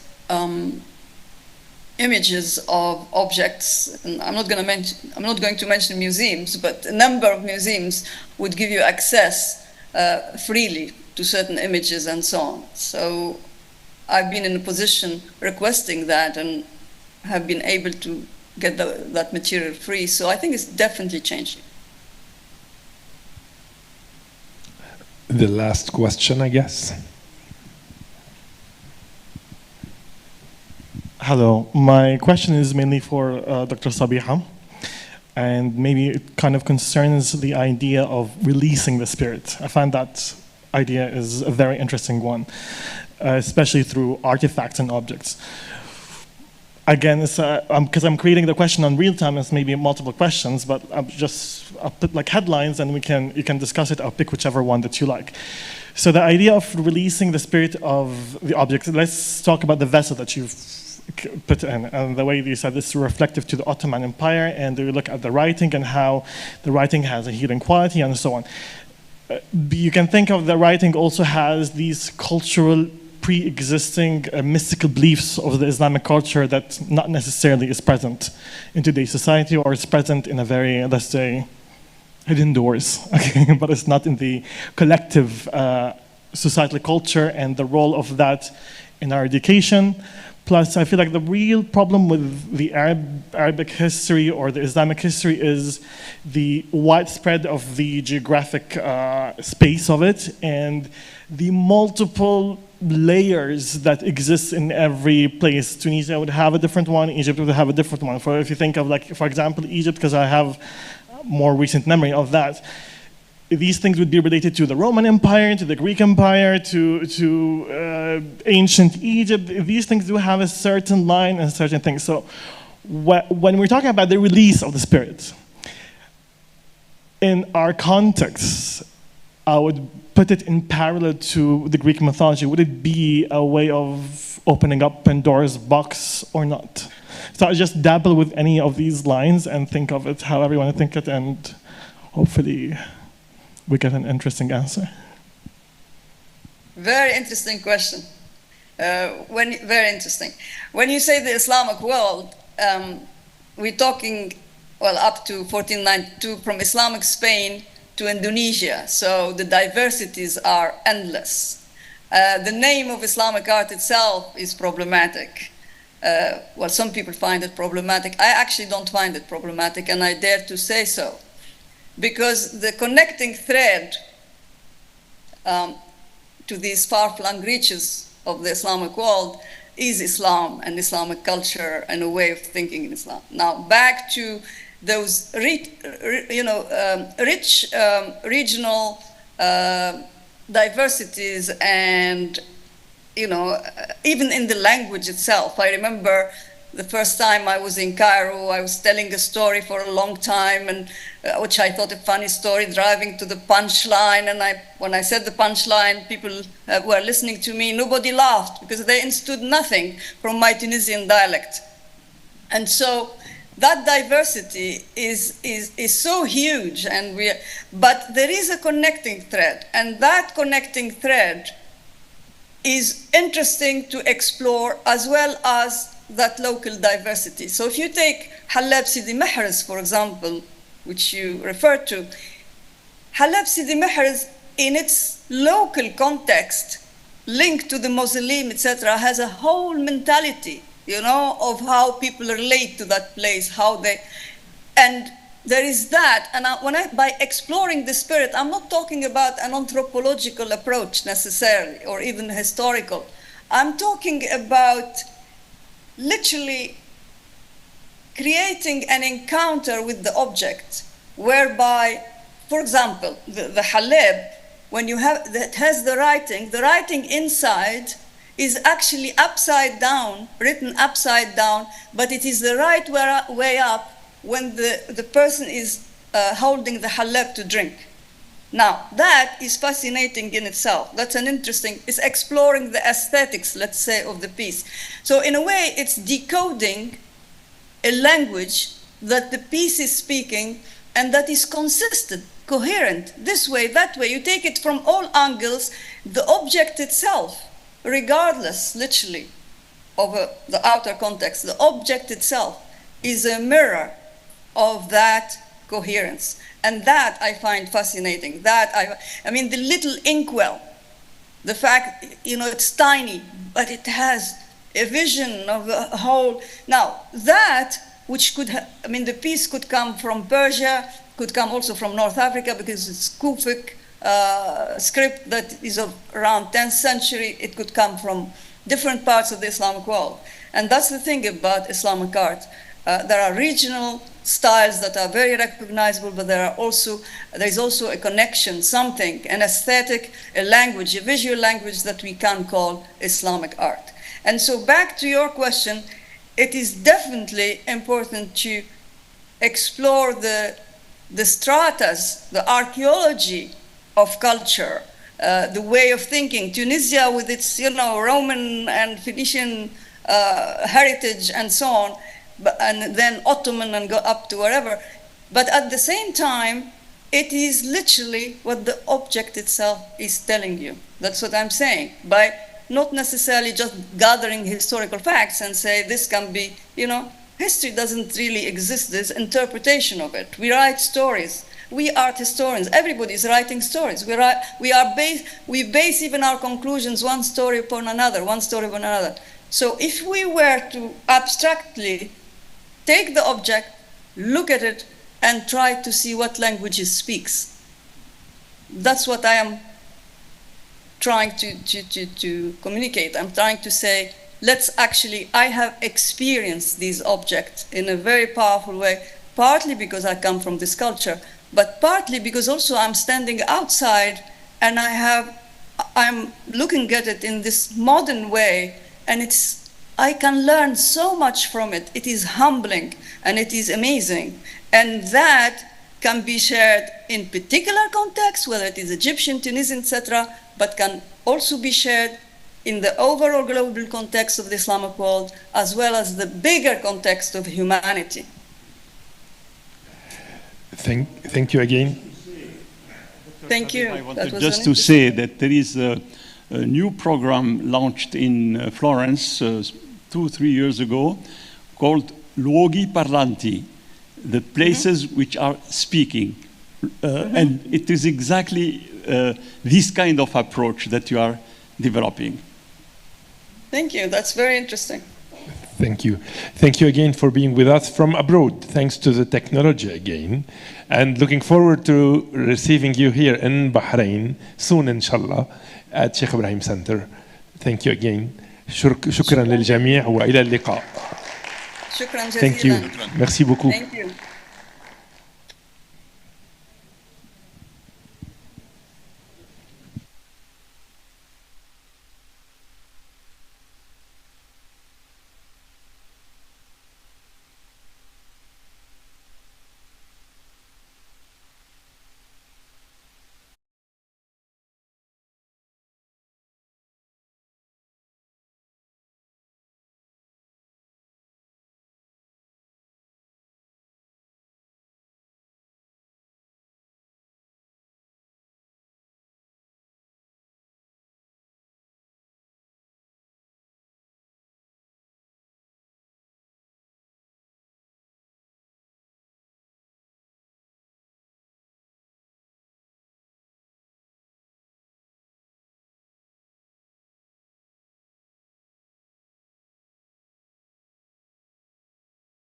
images of objects, and I'm not going to mention museums, but a number of museums would give you access freely to certain images and so on. So I've been in a position requesting that and have been able to get that material free. So I think it's definitely changing.
The last question, I guess.
Hello, my question is mainly for Dr. Sabiha, and maybe it kind of concerns the idea of releasing the spirit. I find that idea is a very interesting one, especially through artifacts and objects. Again, because I'm creating the question on real time, it's maybe multiple questions, but I'll put like headlines and you can discuss it. I'll pick whichever one that you like. So the idea of releasing the spirit of the object, let's talk about the vessel that you've put in. And the way you said this is reflective to the Ottoman Empire, and you look at the writing and how the writing has a healing quality and so on. You can think of the writing also has these cultural pre-existing mystical beliefs of the Islamic culture that not necessarily is present in today's society, or is present in a very, let's say, hidden doors, okay? But it's not in the collective societal culture and the role of that in our education. Plus, I feel like the real problem with the Arabic history or the Islamic history is the widespread of the geographic space of it and the multiple layers that exist in every place. Tunisia would have a different one, Egypt would have a different one. For if you think of, like, for example, Egypt, because I have more recent memory of that, these things would be related to the Roman Empire, to the Greek Empire, to ancient Egypt. These things do have a certain line and certain things. So when we're talking about the release of the spirit, in our context, I would put it in parallel to the Greek mythology. Would it be a way of opening up Pandora's box or not? So I just dabble with any of these lines and think of it however you want to think it, and hopefully we get an interesting answer.
Very interesting question. Very interesting. When you say the Islamic world, we're talking, well, up to 1492, from Islamic Spain to Indonesia. So the diversities are endless. The name of Islamic art itself is problematic. Well, some people find it problematic. I actually don't find it problematic, and I dare to say so. Because the connecting thread to these far-flung reaches of the Islamic world is Islam and Islamic culture and a way of thinking in Islam. Now, back to those rich regional diversities, and even in the language itself. I remember the first time I was in Cairo, I was telling a story for a long time, and which I thought a funny story, driving to the punchline. And when I said the punchline, people who were listening to me, nobody laughed because they understood nothing from my Tunisian dialect. And so that diversity is so huge, but there is a connecting thread, and that connecting thread is interesting to explore, as well as that local diversity. So if you take Halab Sidi Mehrez, for example, which you referred to, Halab Sidi Mehrez, in its local context, linked to the mausoleum, etc., has a whole mentality, of how people relate to that place, and there is that. And by exploring the spirit, I'm not talking about an anthropological approach necessarily, or even historical. I'm talking about literally creating an encounter with the object, whereby, for example, the Halab, when you have that has the writing inside is actually upside down, written upside down, but it is the right way up when the person is holding the Halab to drink. Now, that is fascinating in itself. That's it's exploring the aesthetics, let's say, of the piece. So in a way, it's decoding a language that the piece is speaking and that is consistent, coherent, this way, that way. You take it from all angles. The object itself, regardless, literally, of the outer context, the object itself is a mirror of that coherence. And that I find fascinating. I mean, the little inkwell, the fact, it's tiny, but it has a vision of a whole. Now, that, which the piece could come from Persia, could come also from North Africa, because it's Kufic script that is of around 10th century. It could come from different parts of the Islamic world. And that's the thing about Islamic art. There are regional styles that are very recognizable, but there is also a connection, something, an aesthetic, a language, a visual language that we can call Islamic art. And so back to your question, it is definitely important to explore the stratas, the archaeology of culture, the way of thinking. Tunisia with its Roman and Phoenician heritage and so on, and then Ottoman and go up to wherever. But at the same time, it is literally what the object itself is telling you. That's what I'm saying. By not necessarily just gathering historical facts and say this can be, history doesn't really exist. There's interpretation of it. We write stories. We art historians. Everybody is writing stories. We base even our conclusions one story upon another, one story upon another. So if we were to abstractly take the object, look at it, and try to see what language it speaks, that's what I am trying to communicate. I'm trying to say, I have experienced these objects in a very powerful way, partly because I come from this culture, but partly because also I'm standing outside and I'm looking at it in this modern way, and I can learn so much from it. It is humbling and it is amazing. And that can be shared in particular contexts, whether it is Egyptian, Tunisian, etc., but can also be shared in the overall global context of the Islamic world, as well as the bigger context of humanity.
Thank you again.
Thank you.
I wanted just to say that there is a new program launched in Florence 2-3 years ago called Luoghi Parlanti, the places which are speaking. And it is exactly this kind of approach that you are developing.
Thank you. That's very interesting.
Thank you. Thank you again for being with us from abroad, thanks to the technology again. And looking forward to receiving you here in Bahrain soon, inshallah, at Sheikh Ibrahim Center. Thank you again. شكرا للجميع وإلى اللقاء.
شكرا جزيلا.
Thank you. Merci beaucoup.
Thank you.